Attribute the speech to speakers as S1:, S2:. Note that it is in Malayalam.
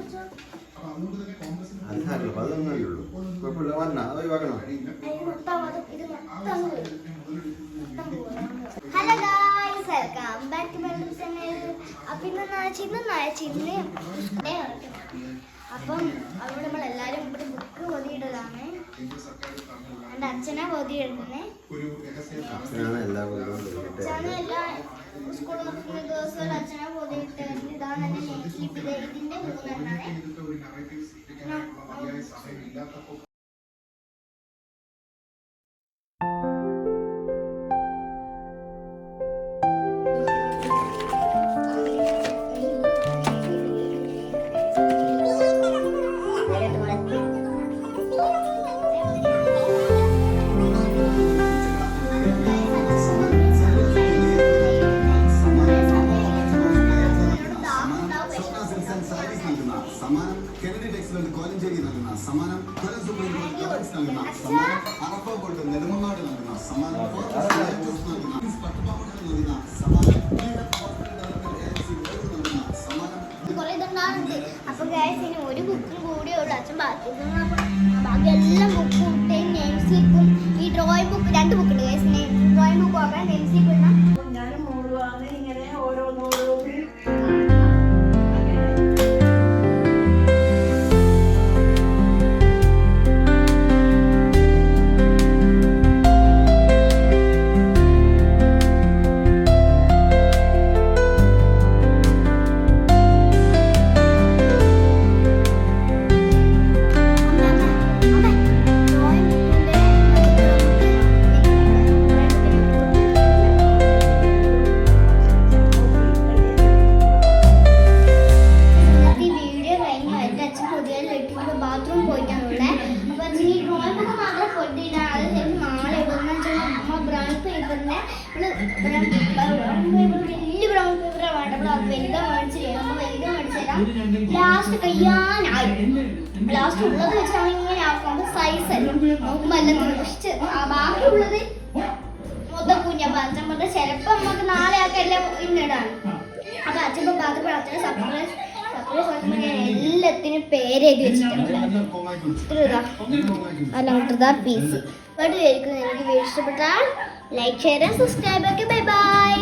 S1: Hello guys, welcome back to my channel. അപ്പം അപ്പം അവിടെ നമ്മളെല്ലാവരും ഇവിടെ ബുക്ക് പൊതിയിടലാണ്. എൻ്റെ അച്ഛനെ പൊതിയിടുന്നത്. അച്ഛനെ എല്ലാ സ്കൂൾ തുറക്കുന്ന ദിവസം അച്ഛനെ പൊതിയിട്ട് ഇതാണ് എൻ്റെ നെയിം സ്ലിപ്പ്. ഇതിൻ്റെ 3 എണ്ണമാണ്.
S2: സമ്മാനം കെനഡി ടെക്സിലോട്ട് കോലഞ്ചേരി നൽകുന്ന സമ്മാനം കൊല്ലം സുപ്രീം കോടതി നൽകുന്ന സമ്മാനം അറഫ ഗോൾഡ് നെടുമങ്ങാട് നൽകുന്ന സമ്മാനം പട്ടുപാവകൾ നൽകുന്ന സമ്മാനം
S1: അപ്പൊ ഗൈസ് ഇനി ഒരു ബുക്കും കൂടി ഉള്ളു. അച്ഛൻ ബാക്കി എല്ലാം ബുക്കും നെയിം സ്ലിപ്പും ഈ ഡ്രോയിങ് ബുക്ക് 2 ബുക്ക് ഉണ്ട് ഗൈസ്. ഡ്രോയിങ് ബുക്ക് നോക്കാൻ നെയിം സ്ലിപ്പ് ഇടണം.
S3: ഞാനും മോളുമാണ് ഇങ്ങനെ ഓരോന്നോരോ
S1: ബാത്റൂം പോയിട്ടാണുള്ളത്. അപ്പൊ ഈ ഡ്രോയിങ് ബുക്ക് മാത്രം പൊട്ടിയിട്ടാണ് നാളെ ഇടുന്ന ബ്രൗൺ പേപ്പറിന്റെ വലിയ ബ്രൗൺ പേപ്പർ വേണ്ട. അപ്പോൾ അത് വലുത് മേടിച്ച് തരാം. അപ്പോൾ വലുത് മേടിച്ച് തരാം. ലാസ്റ്റ് കഴിയാനായി ലാസ്റ്റ് ഉള്ളത് വെച്ചാണ് ഇങ്ങനെ ആക്കുന്നത്. സൈസ് അല്ല നോക്കുമ്പോൾ എല്ലാം പക്ഷെ ബാക്കിയുള്ളത് മൊത്തം കുഞ്ഞ. അപ്പൊ അച്ഛൻ പറഞ്ഞ ചിലപ്പോൾ നമുക്ക് നാളെ ആക്കെ എല്ലാം ഇന്നിടാണ്. അപ്പൊ അച്ഛൻ പാത്രത്തിൽ അച്ഛനെ സർപ്രൈസ് എല്ലാത്തിനും പേരെഴുതി വെച്ചിട്ടുണ്ട്. പീസ് എനിക്ക് ഇഷ്ടപ്പെട്ടാൽ like share subscribe. Okay, bye bye.